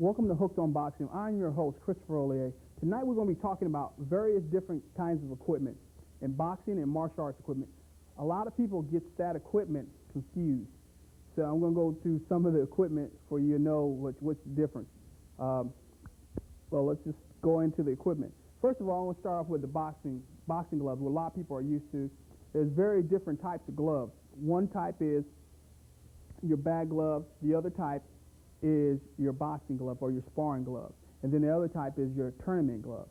Welcome to Hooked on Boxing. I'm your host, Christopher Ollier. Tonight we're going to be talking about various different kinds of equipment in boxing and martial arts equipment. A lot of people get that equipment confused. So I'm going to go through some of the equipment for you to know what's the difference. Well, let's just go into the equipment. First of all, I want to start off with the boxing gloves, what a lot of people are used to. There's very different types of gloves. One type is your bag glove. The other type is your boxing glove or your sparring glove. And then the other type is your tournament glove.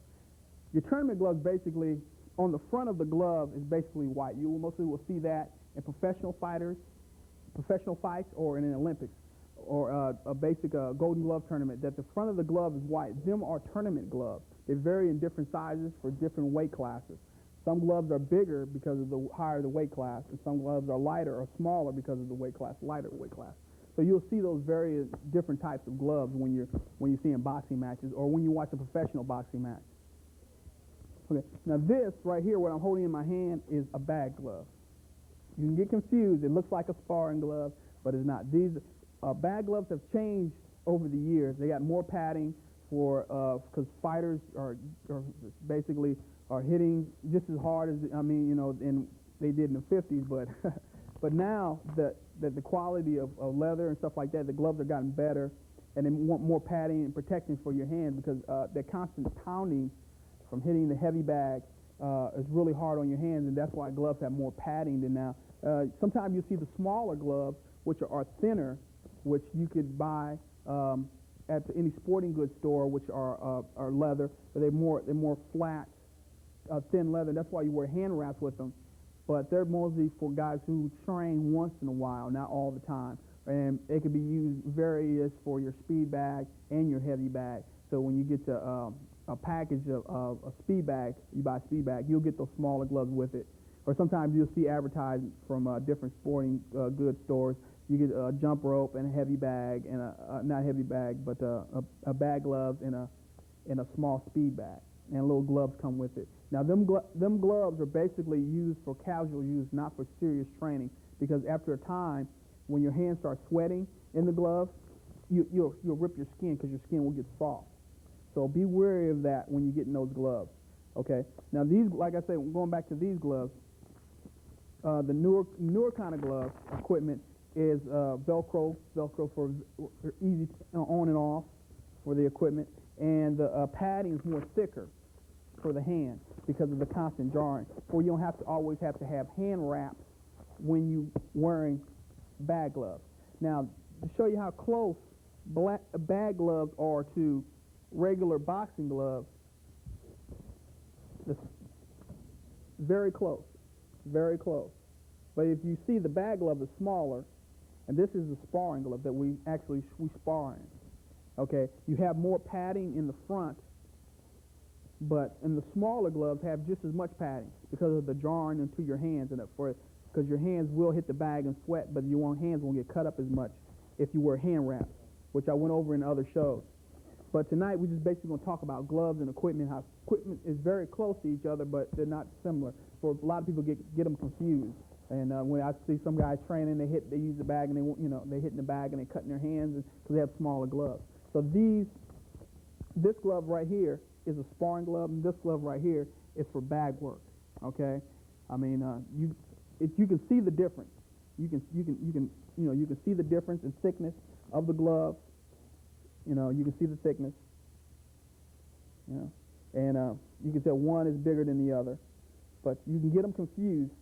Your tournament glove, basically, on the front of the glove is basically white. You mostly will see that in professional fights or in an Olympics or a basic Golden Glove tournament, that the front of the glove is white. Them are tournament gloves. They vary in different sizes for different weight classes. Some gloves are bigger because of the higher the weight class, and some gloves are lighter or smaller because of the lighter weight class. So you'll see those various different types of gloves when you see in boxing matches or when you watch a professional boxing match. Okay, now this right here, what I'm holding in my hand, is a bag glove. You can get confused. It looks like a sparring glove, but it's not. These bag gloves have changed over the years. They got more padding because fighters are basically hitting just as hard as and they did in the 50s, but but now that the quality of leather and stuff like that, the gloves have gotten better, and they want more padding and protection for your hand because the constant pounding from hitting the heavy bag is really hard on your hands, and that's why gloves have more padding than now. Sometimes you see the smaller gloves, which are thinner, which you could buy at any sporting goods store, which are leather, but they're more flat, thin leather. That's why you wear hand wraps with them. But they're mostly for guys who train once in a while, not all the time. And they could be used various for your speed bag and your heavy bag. So when you get to a package of a speed bag, you buy a speed bag, you'll get those smaller gloves with it. Or sometimes you'll see advertising from different sporting goods stores. You get a jump rope and a heavy bag, and not heavy bag, but a bag glove and a small speed bag. And little gloves come with it. Now, them gloves are basically used for casual use, not for serious training, because after a time, when your hands start sweating in the glove, you'll rip your skin because your skin will get soft. So be wary of that when you get in those gloves. Okay. Now, these, like I said, going back to these gloves, the newer kind of glove equipment is Velcro for easy on and off for the equipment, and the padding is more thicker for the hand because of the constant jarring. Or you don't always have to have hand wraps when you wearing bag gloves. Now, to show you how close bag gloves are to regular boxing gloves, very close, very close. But if you see, the bag glove is smaller, and this is the sparring glove that we spar in. Okay, you have more padding in the front, but in the smaller gloves have just as much padding because of the jarring into your hands, and because your hands will hit the bag and sweat, but your hands won't get cut up as much if you wear hand wraps, which I went over in other shows. But tonight we're just basically going to talk about gloves and equipment, how equipment is very close to each other, but they're not similar. For a lot of people get them confused. And when I see some guys training, they use the bag and they hit in the bag and they cut in their hands because they have smaller gloves. So this glove right here is a sparring glove, and this glove right here is for bag work. Okay, I mean you can see the difference. You can see the difference in thickness of the glove. You can see the thickness. And you can tell one is bigger than the other, but you can get them confused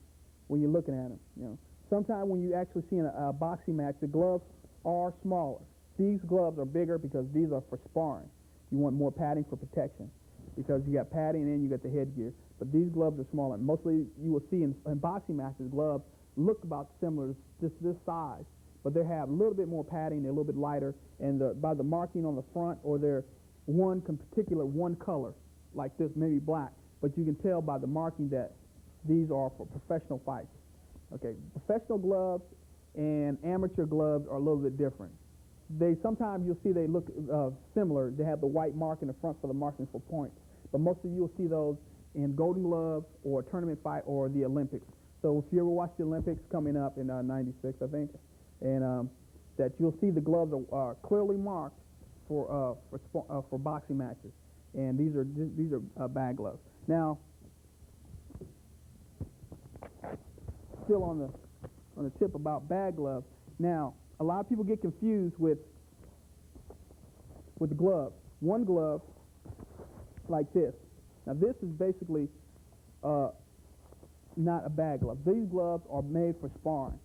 when you're looking at them. Sometimes when you actually see in a boxing match, the gloves are smaller. These gloves are bigger because these are for sparring. You want more padding for protection because you got padding and you got the headgear. But these gloves are smaller. Mostly you will see in boxing matches, gloves look about similar, just this size, but they have a little bit more padding, they're a little bit lighter, and by the marking on the front, or they're one color, like this, maybe black, but you can tell by the marking that these are for professional fights. Okay, professional gloves and amateur gloves are a little bit different. Sometimes you'll see they look similar. They have the white mark in the front for the marking for points. But mostly you'll see those in Golden Glove or tournament fight or the Olympics. So if you ever watch the Olympics coming up in '96, I think, and that you'll see the gloves are clearly marked for boxing matches, and these are bag gloves. Now, still on the tip about bag gloves. Now, a lot of people get confused with the gloves. One glove like this. Now, this is basically not a bag glove. These gloves are made for sparring.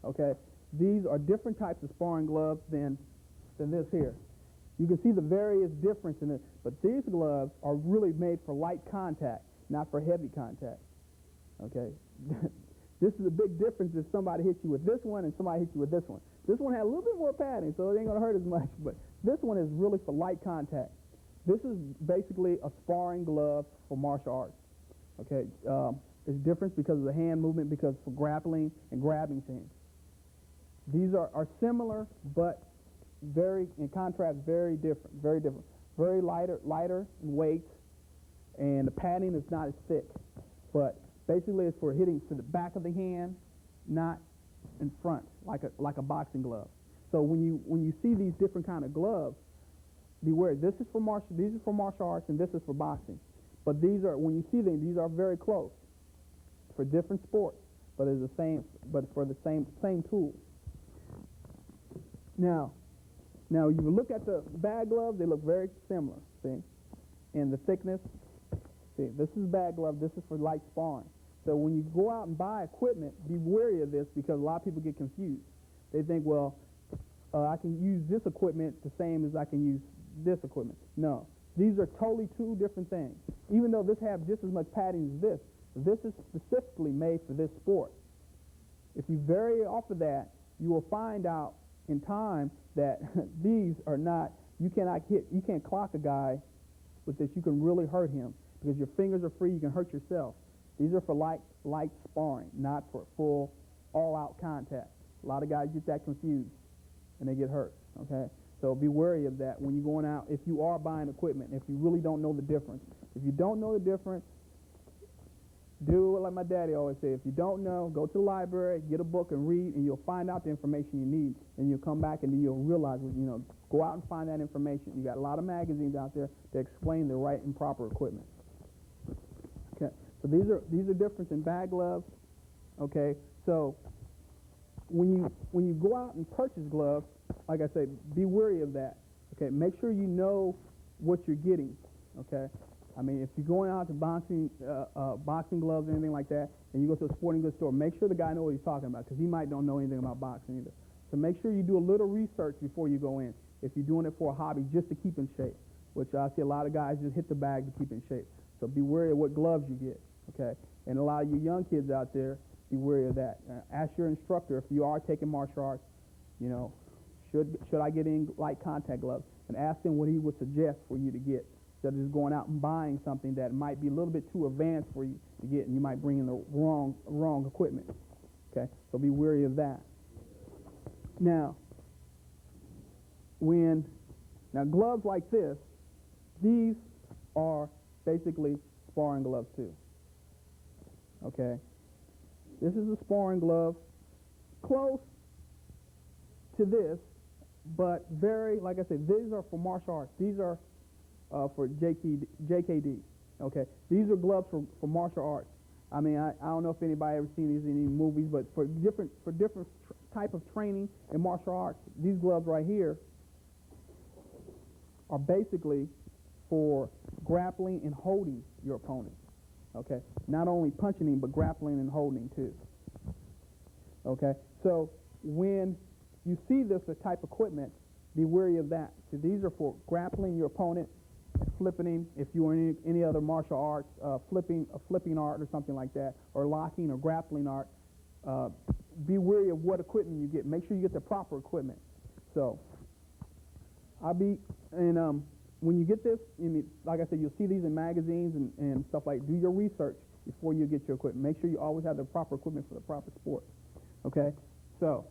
Okay, these are different types of sparring gloves than this here. You can see the various difference in it, but these gloves are really made for light contact, not for heavy contact. Okay, this is a big difference if somebody hits you with this one and somebody hits you with this one. This one had a little bit more padding, so it ain't gonna hurt as much, but this one is really for light contact. This is basically a sparring glove for martial arts. Okay, it's different because of the hand movement, because for grappling and grabbing things. These are similar, but in contrast, very different, very different. Very lighter in weight, and the padding is not as thick. But basically, it's for hitting to the back of the hand, not in front, like a boxing glove. So when you see these different kind of gloves, beware. These are for martial arts, and this is for boxing. But when you see them, these are very close for different sports, but it's the same. But for the same tool. Now you look at the bag gloves; they look very similar. See, in the thickness. See, this is bag glove. This is for light sparring. So when you go out and buy equipment, be wary of this because a lot of people get confused. They think, well, I can use this equipment the same as I can use this equipment. No, these are totally two different things. Even though this has just as much padding as this is specifically made for this sport. If you vary off of that, you will find out in time that these are not, you can't clock a guy with this. You can really hurt him because your fingers are free, you can hurt yourself. These are for light sparring, not for full, all-out contact. A lot of guys get that confused, and they get hurt, okay? So be wary of that when you're going out, if you are buying equipment, if you really don't know the difference. If you don't know the difference, do like my daddy always said. If you don't know, go to the library, get a book and read, and you'll find out the information you need, and you'll come back and you'll realize, go out and find that information. You got a lot of magazines out there that explain the right and proper equipment. Okay, so these are different in bag gloves. Okay, so when you go out and purchase gloves, like I say, be wary of that. Okay, make sure you know what you're getting. Okay, I mean, if you're going out to boxing gloves or anything like that, and you go to a sporting goods store, make sure the guy knows what he's talking about because he might don't know anything about boxing either. So make sure you do a little research before you go in. If you're doing it for a hobby, just to keep in shape, which I see a lot of guys just hit the bag to keep in shape. So be wary of what gloves you get. Okay, and a lot of you young kids out there, be wary of that. Ask your instructor if you are taking martial arts, should I get in light contact gloves? And ask him what he would suggest for you to get, instead of just going out and buying something that might be a little bit too advanced for you to get, and you might bring in the wrong equipment. Okay, so be wary of that. Now, gloves like this, these are basically sparring gloves too. Okay, this is a sparring glove, close to this, but like I said, these are for martial arts. These are for JKD. Okay, these are gloves for martial arts. I mean, I don't know if anybody ever seen these in any movies, but for different type of training in martial arts, these gloves right here are basically for grappling and holding your opponent. Okay, not only punching him, but grappling and holding too. Okay, so when you see this type of equipment, be wary of that. So these are for grappling your opponent, flipping him. If you are in any other martial arts, flipping art or something like that, or locking or grappling art, be wary of what equipment you get. Make sure you get the proper equipment. So when you get this, like I said, you'll see these in magazines and stuff like. Do your research before you get your equipment. Make sure you always have the proper equipment for the proper sport. Okay, so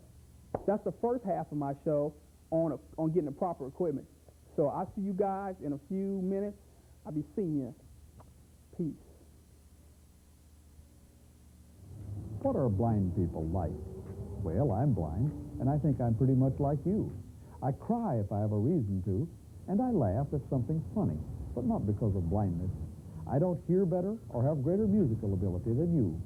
that's the first half of my show on getting the proper equipment. So I'll see you guys in a few minutes. I'll be seeing you. Peace. What are blind people like? Well, I'm blind, and I think I'm pretty much like you. I cry if I have a reason to, And I laugh if something's funny, but not because of blindness. I don't hear better or have greater musical ability than you.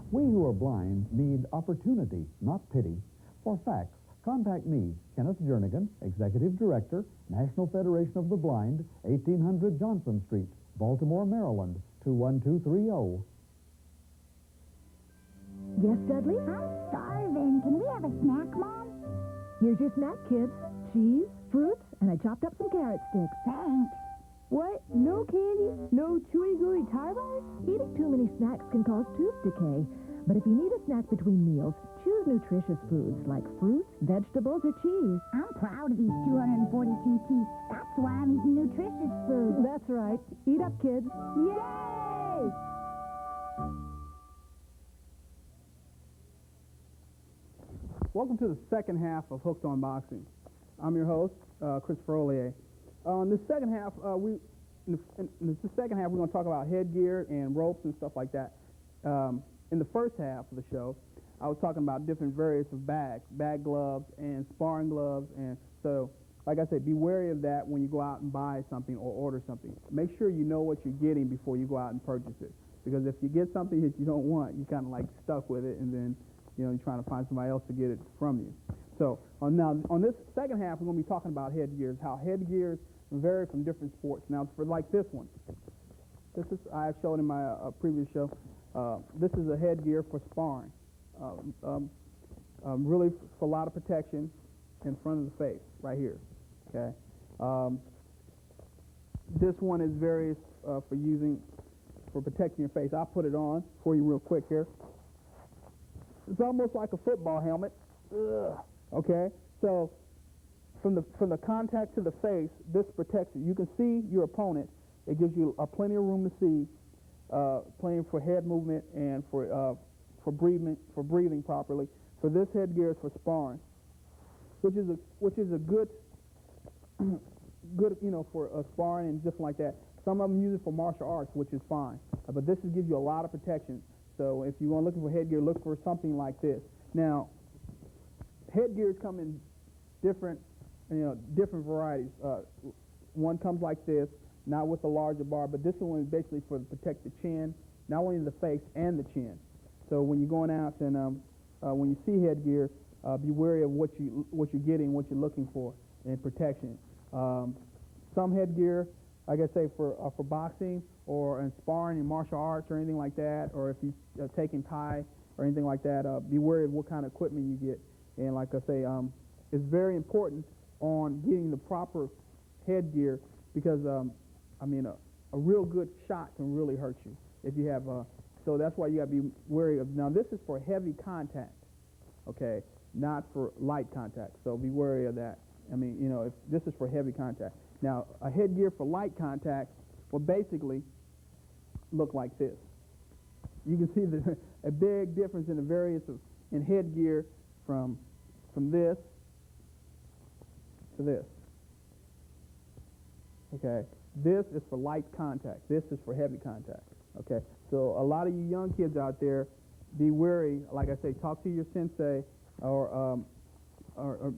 We who are blind need opportunity, not pity. For facts, contact me, Kenneth Jernigan, Executive Director, National Federation of the Blind, 1800 Johnson Street, Baltimore, Maryland, 21230. Yes, Dudley? I'm starving. Can we have a snack, Mom? Here's your snack, kids. Cheese, fruits, and I chopped up some carrot sticks. Thanks. What? No candy? No chewy gooey tar bars? Eating too many snacks can cause tooth decay. But if you need a snack between meals, choose nutritious foods like fruits, vegetables, or cheese. I'm proud of these 242 teeth. That's why I'm eating nutritious food. That's right. Eat up, kids. Yay! Welcome to the second half of Hooked on Boxing. I'm your host, Christopher Ollier. In the second half, we're going to talk about headgear and ropes and stuff like that. In the first half of the show, I was talking about different variants of bags, bag gloves and sparring gloves. And so, like I said, be wary of that when you go out and buy something or order something. Make sure you know what you're getting before you go out and purchase it. Because if you get something that you don't want, you're kind of like stuck with it, and then you're trying to find somebody else to get it from you. So now on this second half, we're going to be talking about headgears, how headgears vary from different sports. Now, for like this one, I showed in my previous show. This is a headgear for sparring, really for a lot of protection in front of the face, right here. Okay. This one is various for protecting your face. I'll put it on for you real quick here. It's almost like a football helmet. Ugh. Okay, so from the contact to the face, this protects you. You can see your opponent. It gives you plenty of room to see, plenty for head movement and for breathing properly. For this headgear is for sparring, which is a good for sparring and different like that. Some of them use it for martial arts, which is fine, but this gives you a lot of protection. So if you want looking for headgear, look for something like this. Now, headgears come in different varieties. One comes like this, not with a larger bar, but this one is basically for to protect the chin, not only the face and the chin. So when you're going out and when you see headgear, be wary of what you're getting, what you're looking for in protection. Some headgear, like I say, for boxing or in sparring in martial arts or anything like that, or if you're taking Thai or anything like that, be wary of what kind of equipment you get. And like I say, it's very important on getting the proper headgear because, a real good shot can really hurt you if you have. So that's why you got to be wary of. Now, this is for heavy contact, okay, not for light contact. So be wary of that. If this is for heavy contact. Now, a headgear for light contact will basically look like this. You can see a big difference in the variance in headgear from this to this. Okay, this is for light contact. This is for heavy contact. Okay, so a lot of you young kids out there, be wary. Like I say, talk to your sensei, or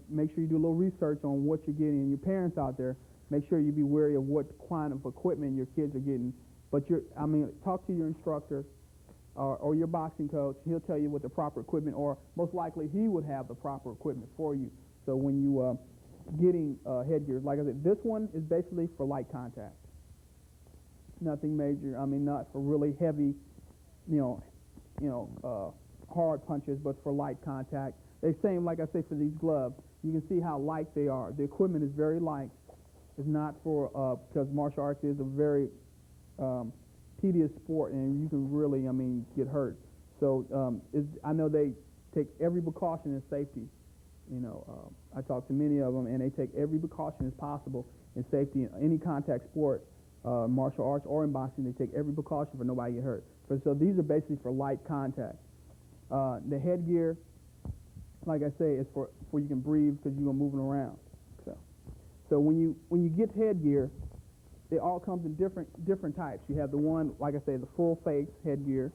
make sure you do a little research on what you're getting. And your parents out there, make sure you be wary of what kind of equipment your kids are getting. But talk to your instructor or your boxing coach. He'll tell you what the proper equipment, or most likely he would have the proper equipment for you. So when you getting headgear, like I said, this one is basically for light contact. Nothing major. Not for really heavy, hard punches, but for light contact. They same, like I say, for these gloves. You can see how light they are. The equipment is very light. It's not for because martial arts is a very tedious sport, and you can really, get hurt. So I know they take every precaution in safety. I talk to many of them, and they take every precaution as possible in safety in any contact sport, martial arts or in boxing. They take every precaution for nobody to get hurt. So these are basically for light contact. The headgear, like I say, is for you can breathe because you're moving around. So when you get headgear, they all come in different types. You have the one, like I say, the full face headgear,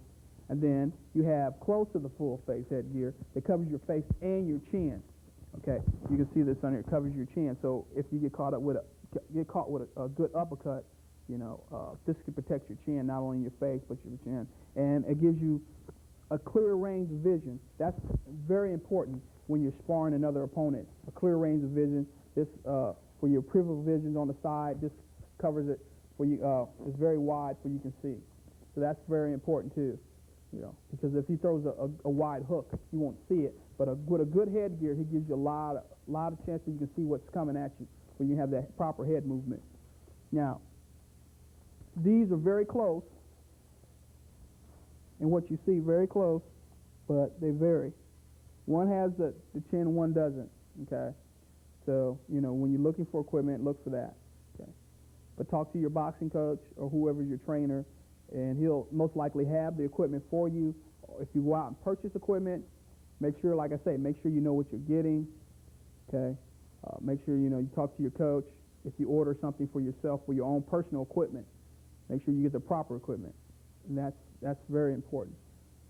and then you have close to the full face headgear that covers your face and your chin. Okay, you can see this on here. It covers your chin. So if you get caught with a good uppercut, this could protect your chin, not only your face but your chin, and it gives you a clear range of vision. That's very important when you're sparring another opponent. A clear range of vision. This for your peripheral vision on the side. This covers it for you. It's very wide so you can see. So that's very important too. Because if he throws a wide hook, you won't see it. But with a good headgear, he gives you a lot of chances you can see what's coming at you when you have that proper head movement. Now, these are very close, and what you see very close, but they vary. One has the chin, one doesn't. Okay, so when you're looking for equipment, look for that. Okay, but talk to your boxing coach or whoever's your trainer, and he'll most likely have the equipment for you. If you go out and purchase equipment, make sure, like I say, make sure you know what you're getting. Okay, make sure you talk to your coach. If you order something for yourself for your own personal equipment, make sure you get the proper equipment, and that's very important,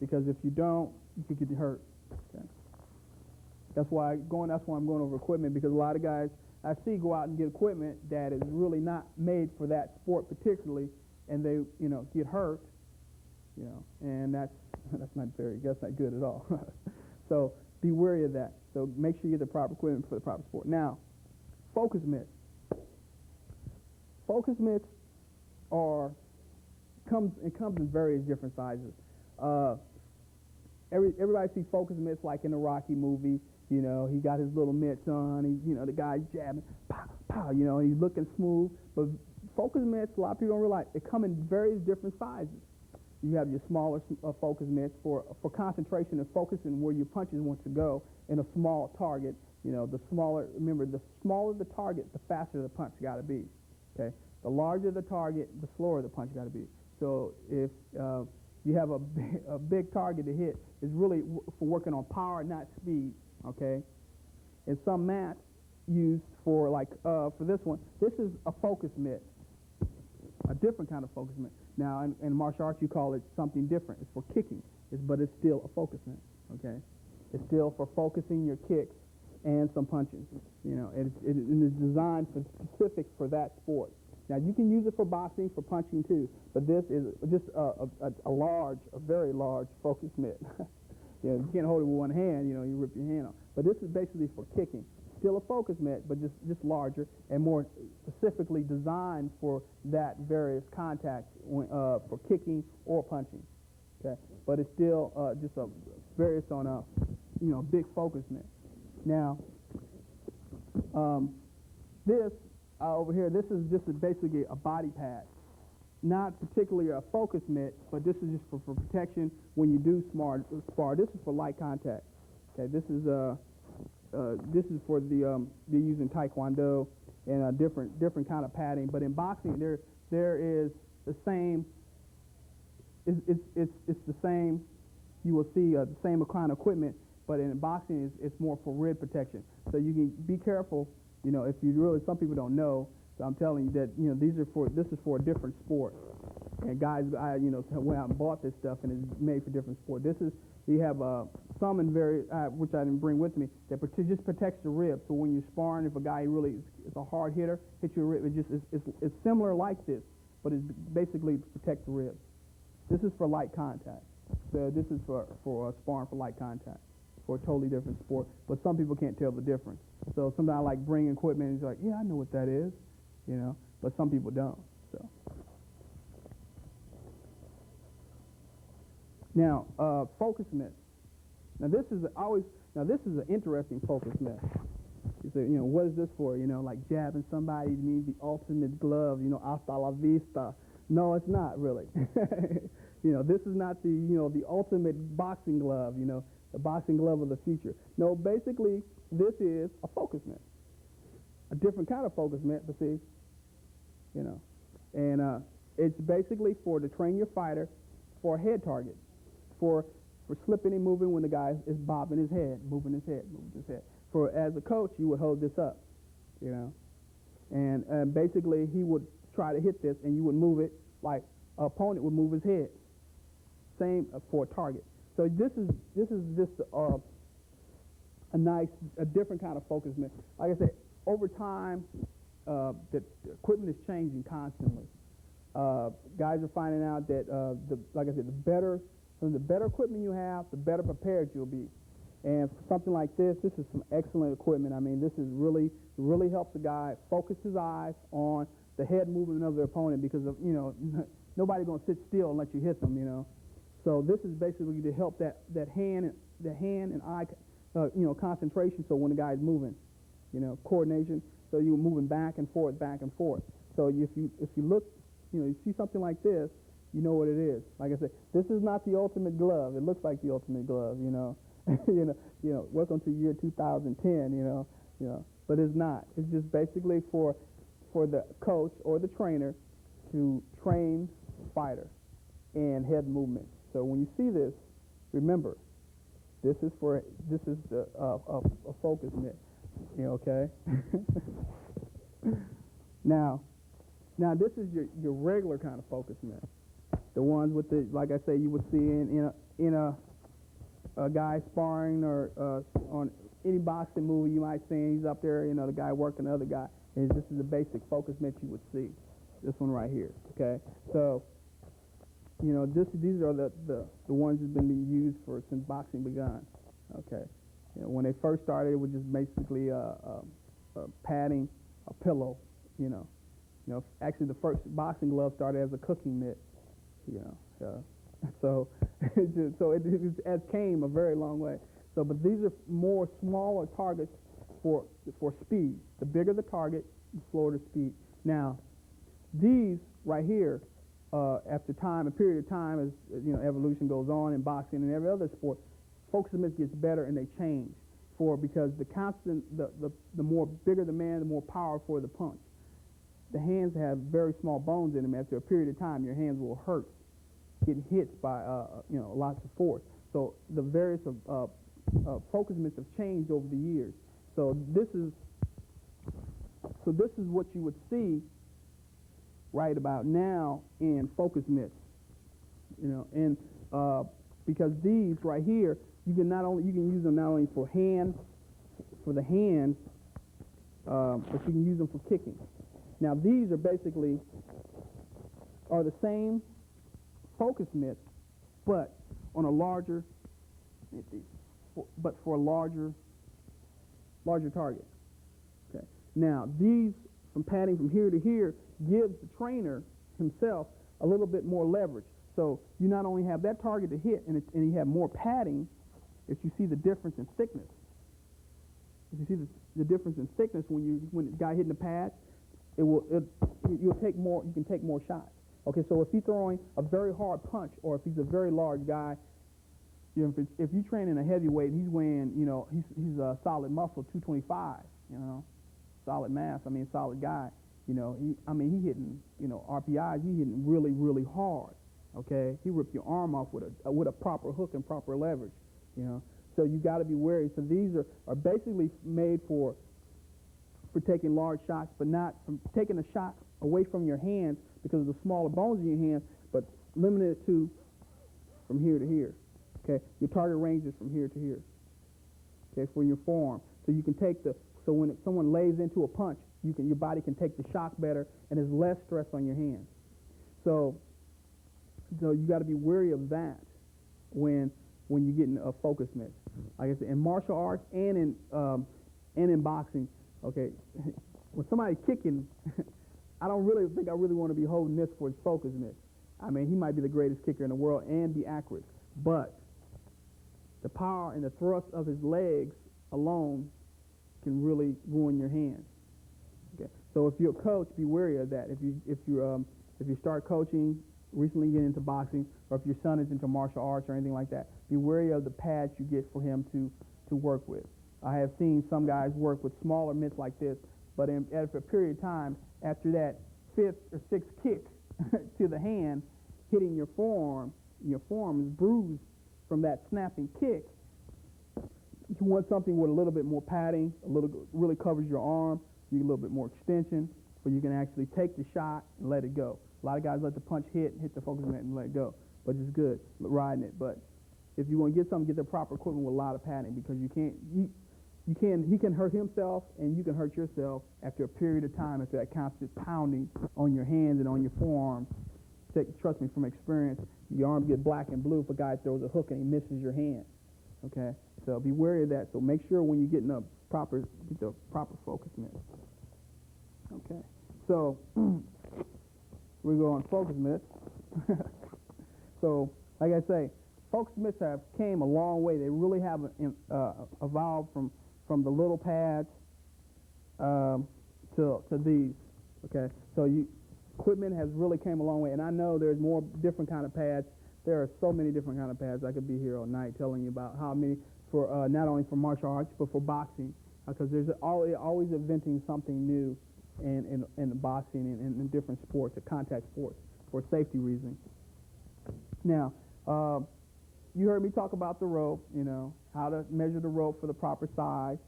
because if you don't, you could get hurt. Okay, that's why I'm going over equipment, because a lot of guys I see go out and get equipment that is really not made for that sport particularly, and they get hurt, and that's not good at all. So be wary of that. So make sure you get the proper equipment for the proper sport. Now, focus mitts. Focus mitts comes in various different sizes. Everybody sees focus mitts like in the Rocky movie. He got his little mitts on. The guy's jabbing, pow, pow. He's looking smooth. But focus mitts, a lot of people don't realize, they come in various different sizes. You have your smaller focus mitts for concentration and focusing where your punches want to go in a small target. The smaller the target, the faster the punch got to be. Okay, the larger the target, the slower the punch got to be. So if you have a big target to hit, it's really for working on power, not speed. Okay, and some mats used for for this one, this is a focus mitt, a different kind of focus mitt. Now, in martial arts, you call it something different. It's for kicking, but it's still a focus mitt. Okay, it's still for focusing your kicks and some punches. It is designed specific for that sport. Now, you can use it for boxing, for punching too, but this is just a very large focus mitt. You can't hold it with one hand. You rip your hand off. But this is basically for kicking. Still a focus mitt, but just larger and more specifically designed for that various contact for kicking or punching. Okay, but it's still just a various on a big focus mitt. Now, this over here, this is basically a body pad, not particularly a focus mitt, but this is just for protection when you do spar. This is for light contact. Okay, this is for they're using Taekwondo and a different kind of padding. But in boxing, there is the same. It's the same. You will see the same kind of equipment, but in boxing, it's more for rib protection. So you can be careful. If you really, some people don't know. So I'm telling you that this is for a different sport. And guys, went out and bought this stuff, and it's made for different sport. You have some in which I didn't bring with me, that just protects the rib. So when you're sparring, if a guy really is a hard hitter, hits your rib, it's similar like this, but it's basically to protect the rib. This is for light contact. So this is for sparring for light contact, for a totally different sport. But some people can't tell the difference. So sometimes I like bring equipment, and he's like, yeah, I know what that is, but some people don't. So. Now, focus mitts. Now this is an interesting focus mitt. You say, what is this for? Like jabbing somebody means the ultimate glove. Hasta la vista. No, it's not really. This is not the ultimate boxing glove. The boxing glove of the future. No, basically this is a focus mitt. A different kind of focus mitt, but see, and it's basically to train your fighter for a head target. For slipping and moving when the guy is bobbing his head, moving his head. As a coach, you would hold this up, and basically he would try to hit this, and you would move it like an opponent would move his head. Same for a target. So this is just a different kind of focus mitt. Like I said, over time, the equipment is changing constantly. Guys are finding out that, like I said, the better equipment you have, the better prepared you'll be. And for something like this is some excellent equipment. I mean, this is really helps the guy focus his eyes on the head movement of the opponent, because of, nobody's going to sit still and let you hit them, So this is basically to help that hand and eye, concentration. So when the guy's moving, coordination. So you're moving back and forth, back and forth. So if you look, you see something like this, you know what it is. Like I said, this is not the ultimate glove. It looks like the ultimate glove, welcome to year 2010, but it's not. It's just basically for the coach or the trainer to train fighter and head movement. So when you see this, remember, this is the a focus mitt, okay? Now this is your regular kind of focus mitt, the ones with the, like I say, you would see in a guy sparring or on any boxing movie you might see. He's up there, the guy working the other guy. And this is the basic focus mitt you would see. This one right here. Okay, so these are the ones that's been being used since boxing begun. Okay, when they first started, it was just basically padding, a pillow. Actually the first boxing glove started as a cooking mitt. So it has came a very long way. So, but these are more smaller targets for speed. The bigger the target, the slower the speed. Now, these right here, after time, a period of time, as evolution goes on in boxing and every other sport, focus mitts gets better and they change because the more bigger the man, the more powerful the punch. The hands have very small bones in them. After a period of time, your hands will hurt, getting hit by lots of force. So the various focus mitts have changed over the years. So this is what you would see right about now in focus mitts. Because these right here, you can use them not only for the hands, but you can use them for kicking. Now these are basically the same focus mitts, but on a larger, but for a larger target. Okay. Now these, from padding from here to here, gives the trainer himself a little bit more leverage. So you not only have that target to hit, and you have more padding. If you see the difference in thickness, if you see the difference in thickness when the guy hitting the pad, you'll take more. You can take more shots. Okay, so if he's throwing a very hard punch, or if he's a very large guy, if you train in a heavyweight, he's weighing, he's a solid muscle, 225, solid mass. I mean, solid guy. He hitting, RPIs. He hitting really, really hard. Okay, he ripped your arm off with a proper hook and proper leverage. So you got to be wary. So these are basically made for taking large shots, but not from taking a shot away from your hands because of the smaller bones in your hands, but limited to from here to here. Okay, your target range is from here to here. Okay, for your forearm, so you can take so when someone lays into a punch, your body can take the shock better, and there's less stress on your hands. So you got to be wary of that when you get in a focus mitt. Like I said, in martial arts and in boxing, okay, when somebody's kicking, I don't really think I really want to be holding this for his focus mitt. I mean, he might be the greatest kicker in the world and be accurate, but the power and the thrust of his legs alone can really ruin your hands. Okay, so if you're a coach, be wary of that. If you start coaching, recently get into boxing, or if your son is into martial arts or anything like that, be wary of the pads you get for him to work with. I have seen some guys work with smaller mitts like this, but after a period of time, after that fifth or sixth kick to the hand, hitting your forearm is bruised from that snapping kick. You want something with a little bit more padding, really covers your arm, you get a little bit more extension, where you can actually take the shot and let it go. A lot of guys let the punch hit the focus mitt and let it go, but it's good riding it. But if you want to get something, get the proper equipment with a lot of padding, because you can't. he can hurt himself, and you can hurt yourself after a period of time, after that constant pounding on your hands and on your forearms. Trust me from experience, your arms get black and blue if a guy throws a hook and he misses your hand. Okay, so be wary of that. So make sure when you're getting get the proper focus mitts. Okay, so we go on focus mitts. So, like I say, focus mitts have came a long way. They really have evolved from the little pads to these. Okay, so equipment has really came a long way, and I know there's more different kind of pads. There are so many different kind of pads. I could be here all night telling you about how many for not only for martial arts but for boxing, because there's always inventing something new in boxing and in different sports, contact sports, for safety reasons. Now, you heard me talk about the rope. You know how to measure the rope for the proper size.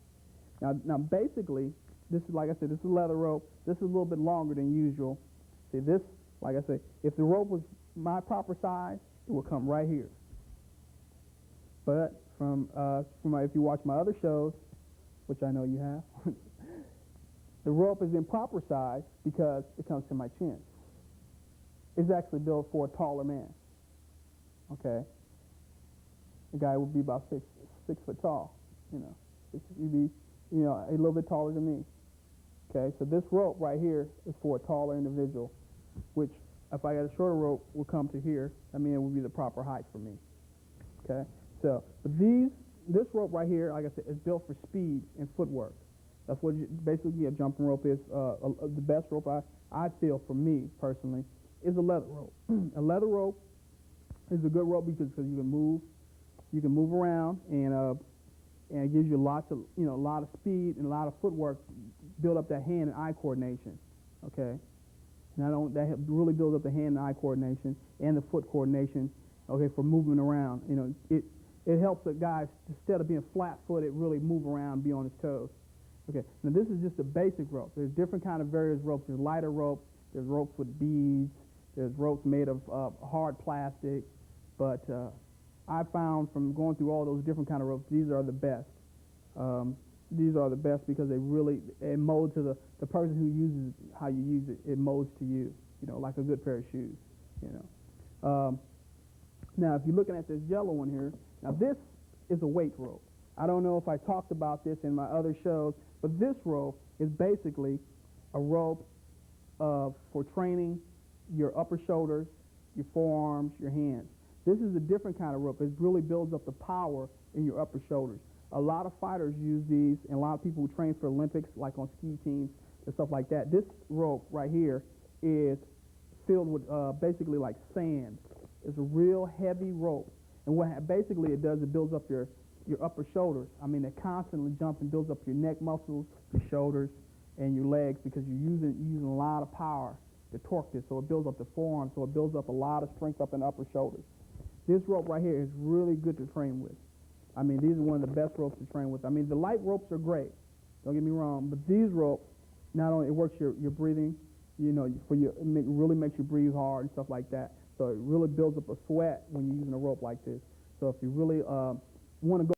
Now, basically, this is, like I said, this is leather rope. This is a little bit longer than usual. See, this, like I said, if the rope was my proper size, it would come right here. But if you watch my other shows, which I know you have, the rope is in proper size because it comes to my chin. It's actually built for a taller man. Okay, the guy would be about six foot tall. He'd be a little bit taller than me. Okay, so this rope right here is for a taller individual, which if I got a shorter rope will come to here. I mean, it would be the proper height for me. Okay, so but this rope right here, like I said, is built for speed and footwork. That's what basically a jumping rope is. The best rope I feel for me personally is a leather rope. A leather rope is a good rope because you can move around, and it gives you a lot of speed and a lot of footwork, build up that hand and eye coordination. Okay, that really builds up the hand and eye coordination and the foot coordination. Okay, for moving around. It helps the guy, instead of being flat-footed, really move around, be on his toes. Okay, now this is just a basic rope. There's different kind of various ropes. There's lighter ropes. There's ropes with beads. There's ropes made of hard plastic. But I found from going through all those different kind of ropes, these are the best. These are the best because it molds to the person who uses it, how you use it. It molds to you, like a good pair of shoes, Now, if you're looking at this yellow one here, now this is a weight rope. I don't know if I talked about this in my other shows, but this rope is basically a rope for training your upper shoulders, your forearms, your hands. This is a different kind of rope. It really builds up the power in your upper shoulders. A lot of fighters use these, and a lot of people who train for Olympics, like on ski teams and stuff like that. This rope right here is filled with basically like sand. It's a real heavy rope. And what basically it does, it builds up your upper shoulders. I mean, it constantly jumps and builds up your neck muscles, your shoulders, and your legs because you're using a lot of power to torque this. So it builds up the forearm, so it builds up a lot of strength up in the upper shoulders. This rope right here is really good to train with. I mean, these are one of the best ropes to train with. I mean, the light ropes are great. Don't get me wrong, but these ropes, not only it works your breathing, it really makes you breathe hard and stuff like that. So it really builds up a sweat when you're using a rope like this. So if you really want to go